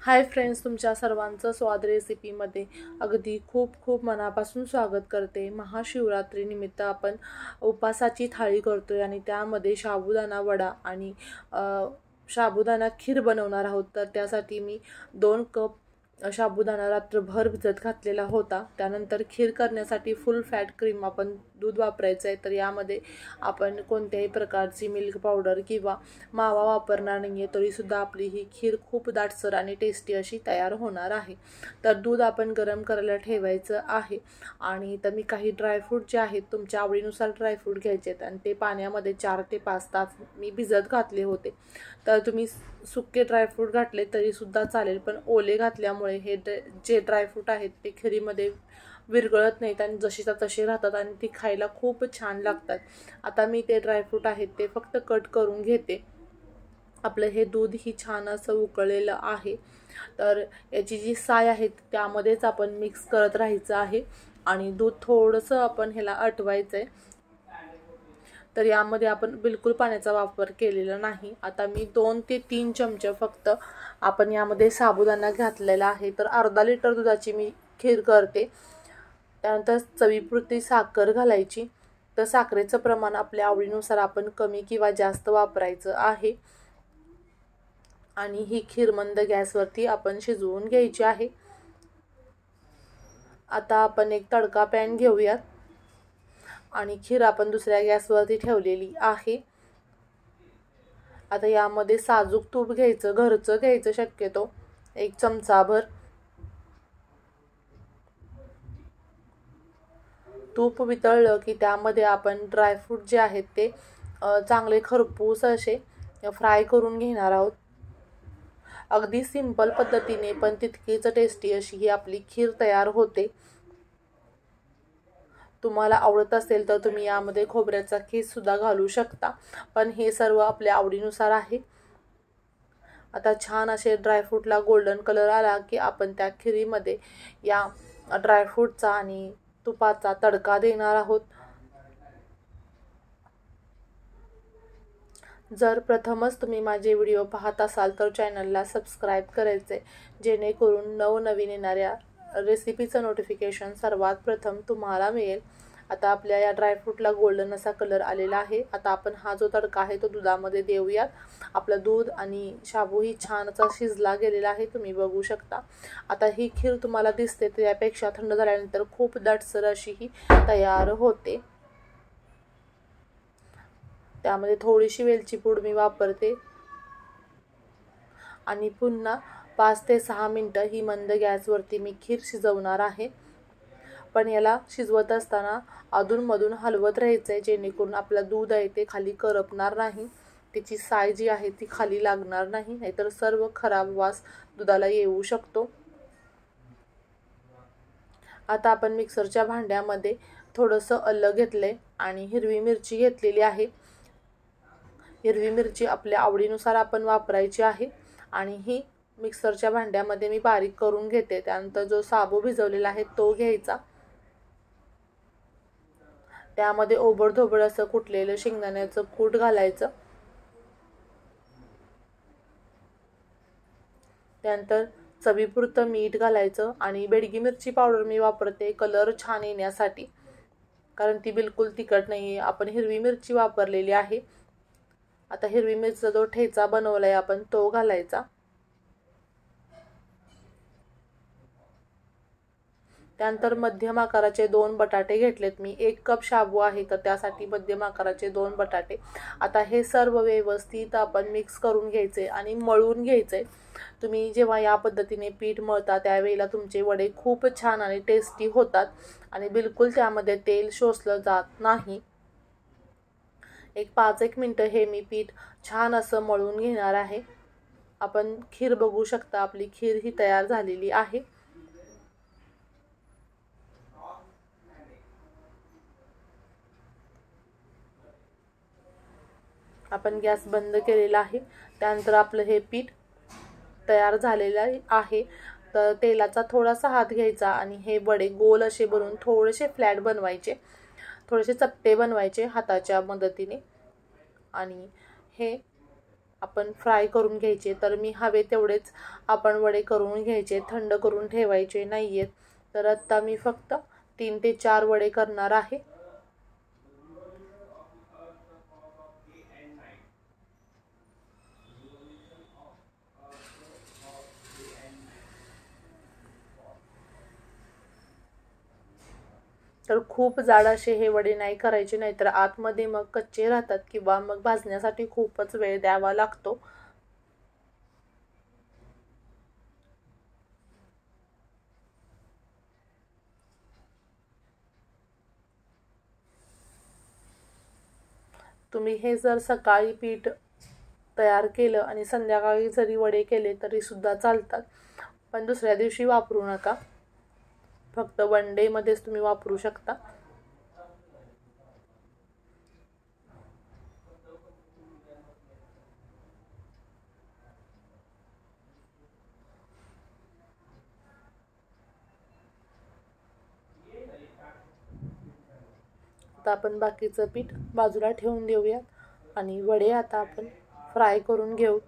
Hi friends, तुमच्या सर्वांचं स्वाद रेसिपीमध्ये अगदी खूप मनापासून स्वागत करते। महाशिवरात्री निमित्त आपण उपासाची थाळी करतोय आणि त्यामध्ये साबुदाणा वडा आणि साबुदाणा खीर बनवणार आहोत। तर त्यासाठी मी 2 कप साबुदाणा रात्रभर भिजत घातलेला होता। त्यानंतर खीर करण्यासाठी फुल फॅट क्रीम आपण दूध वापरायचं आहे। तर यामध्ये आपण कोणत्याही प्रकारची मिल्क पावडर किंवा मावा वापरणार नाहीये, तरी सुद्धा आपली ही खीर खूप दाटसर आणि टेस्टी अशी तयार होणार आहे। तर दूध आपण गरम करायला ठेवायचं आहे आणि इथं मी काही ड्रायफ्रूट जे आहेत तुमच्या आवडीनुसार ड्रायफ्रूट घ्यायचे आहेत आणि ते पाण्यामध्ये 4 ते 5 तास मी भिजत घातले होते। तर तुम्ही सुके ड्रायफ्रूट घातले तरी सुद्धा चालेल, पण ओले घातल्यामुळे हे जे ड्रायफ्रूट आहेत ते खीरीमध्ये विरघळत नाहीत आणि जशीच्या तसे राहतात आणि ती खायला खूप छान लागतात। आता मी ते ड्रायफ्रूट आहेत ते फक्त कट करून घेते। आपलं हे दूध ही छान असं उकळलेलं आहे। तर याची जी साय आहे त्यामध्येच आपण मिक्स करत राहायचं आहे आणि दूध थोडंसं आपण ह्याला आटवायचं आहे। तर यामध्ये आपण बिलकुल पाण्याचा वापर केलेला नाही। आता मी 2 ते 3 चमचे फक्त आपण यामध्ये साबुदाणा घातलेला आहे। तर अर्धा लिटर दुधाची मी खीर करते। त्यानंतर चवीपुरती साखर घालायची। तर साखरेचं प्रमाण आपल्या आवडीनुसार आपण कमी किंवा जास्त वापरायचं आहे आणि ही खीर मंद गॅसवरती आपण शिजवून घ्यायची आहे। आता आपण एक तडका पॅन घेऊयात आणि खीर आपण दुसऱ्या गॅसवरती ठेवलेली आहे। आता यामध्ये साजूक तूप घ्यायचं, घरचं घ्यायचं शक्यतो 1 चमचाभर। तूप वितळलं की त्यामध्ये आपण ड्रायफ्रूट जे आहेत ते चांगले खरपूस असे फ्राय करून घेणार आहोत। अगदी सिंपल पद्धतीने पण तितकीच टेस्टी अशी ही आपली खीर तयार होते। तुम्हाला आवडत असेल तर तुम्ही यामध्ये खोबऱ्याचा खीस सुद्धा घालू शकता, पण हे सर्व आपल्या आवडीनुसार आहे। आता छान असे ड्रायफ्रूटला गोल्डन कलर आला की आपण त्या खिरीमध्ये या ड्रायफ्रूटचा आणि तुपाचा तडका देणार आहोत। जर प्रथमच तुम्ही माझे व्हिडिओ पाहत असाल तर चॅनलला सबस्क्राइब करायचे, जेणेकरून नवनवीन येणाऱ्या रेसिपीचं नोटिफिकेशन सर्वात प्रथम तुम्हाला मिळेल। आता आपल्या या ड्रायफ्रूटला गोल्डन असा कलर आलेला आहे। आता आपण हा जो तडका आहे तो दुधामध्ये देऊयात। आपलं दूध आणि शाबू ही छान असा शिजला गेलेला आहे, तुम्ही बघू शकता। आता ही खीर तुम्हाला दिसते त्यापेक्षा थंड झाल्यानंतर खूप दाटसर अशी ही तयार होते। त्यामध्ये थोडीशी वेलची पूड मी वापरते आणि पुन्हा 5 ते 6 मिनिटं ही मंद गॅसवरती मी खीर शिजवणार आहे। पण याला शिजवत असताना अधूनमधून हलवत राहायचं, जेणेकरून आपलं दूध आहे ते खाली करपणार नाही, त्याची साय जी आहे ती खाली लागणार नाही, नाहीतर सर्व खराब वास दुधाला येऊ शकतो। आता आपण मिक्सरच्या भांड्यामध्ये थोडंसं आलं घेतले आणि हिरवी मिरची घेतलेली आहे। हिरवी मिरची आपल्या आवडीनुसार आपण वापरायची आहे आणि ही मिक्सरच्या भांड्यामध्ये मी बारीक करून घेते। त्यानंतर जो साबू भिजवलेला आहे तो घ्यायचा, त्यामध्ये ओबडधोबड असं कुटलेलं शेंगदाण्याचं कूट घालायचं। त्यानंतर चवीपुरतं मीठ घालायचं आणि बेडगी मिरची पावडर मी वापरते कलर छान येण्यासाठी, कारण ती बिलकुल तिखट नाहीये, आपण हिरवी मिरची वापरलेली आहे। आता हिरवी मिरचीचा जो ठेचा बनवलाय आपण तो घालायचा। त्यानंतर मध्यम आकाराचे 2 बटाटे घेतलेत मी। 1 कप शाबू आहे तर त्यासाठी मध्यम आकाराचे 2 बटाटे। आता हे सर्व व्यवस्थित आपण मिक्स करून घ्यायचे आणि मळून घ्यायचे। तुम्ही जेव्हा या पद्धतीने पीठ मळता त्यावेळेला तुमचे वडे खूप छान आणि टेस्टी होतात आणि बिलकुल त्यामध्ये तेल शोषलं जात नाही। एक 5-1 मिनिटं हे मी पीठ छान असं मळून घेणार आहे। आपण खीर बघू शकता, आपली खीर ही तयार झालेली आहे। आपण गॅस बंद केलेला आहे। त्यानंतर आपलं हे पीठ तयार झालेलं आहे। तर तेलाचा थोडासा हात घ्यायचा आणि हे वडे गोल असे बनवून थोडेसे फ्लॅट बनवायचे, थोडेसे चपटे बनवायचे हाताच्या मदतीने आणि हे आपण फ्राय करून घ्यायचे. तर मी हवे तेवढेच आपण वडे करून घ्यायचे, थंड करून ठेवायचे नाही आहेत. तर आत्ता मी फक्त 3 ते 4 वडे करणार आहे. तर खूप जाड असे हे वडे नाही करायचे, नाहीतर आतमध्ये मग कच्चे राहतात किंवा मग भाजण्यासाठी खूपच वेळ द्यावा लागतो. तुम्ही हे जर सकाळी पीठ तयार केलं आणि संध्याकाळी जरी वडे केले तरी सुद्धा चालतात, पण दुसऱ्या दिवशी वापरू नका. फक्त वन डे मध्येच तुम्ही वापरू शकता. आता आपण बाकीचं पीठ बाजूला ठेवून देऊयात आणि वडे आता आपण फ्राय करून घेऊत.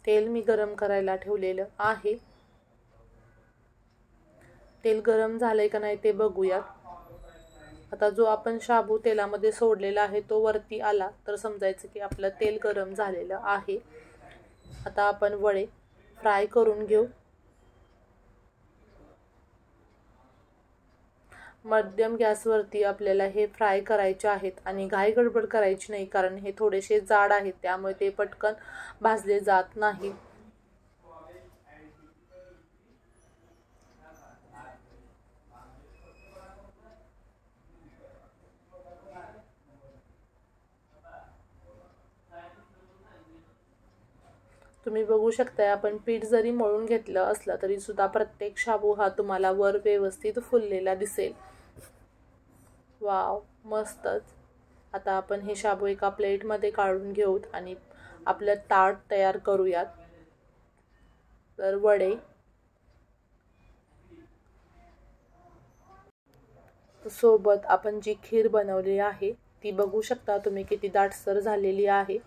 तेल मी गरम करायला ठेवलेलं आहे. तेल गरम झालंय का नाही ते बघूयात. आता जो आपण शाबू तेलामध्ये सोडलेला आहे तो वरती आला तर समजायचं की आपलं तेल गरम झालेलं आहे. आता आपण वडे फ्राय करून घेऊ. मध्यम गॅसवरती आपल्याला हे फ्राय करायचे आहेत आणि घाई गडबड करायची नाही, कारण हे थोडेसे जाड आहेत त्यामुळे ते पटकन भाजले जात नाही. तुम्ही बघू शकताय, आपण पीठ जरी मळून घेतलं असलं तरी सुद्धा प्रत्येक शाबू हा तुम्हाला वर व्यवस्थित फुललेला दिसेल. वाव, मस्तच. आता आपण हे शाबू एका प्लेटमध्ये काढून घेऊत आणि आपलं ताट तयार करूयात. तर वडे सोबत आपण जी खीर बनवली आहे ती बघू शकता तुम्ही किती दाटसर झालेली आहे.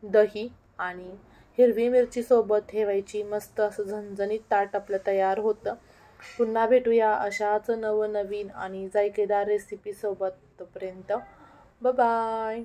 दही आणि हिरवी मिरची सोबत ठेवायची, मस्त असं झणझणीत ताट आपलं तयार होतं. पुन्हा भेटूया अशाच नवनवीन आणि जायकेदार रेसिपी सोबत. तोपर्यंत बाय बाय.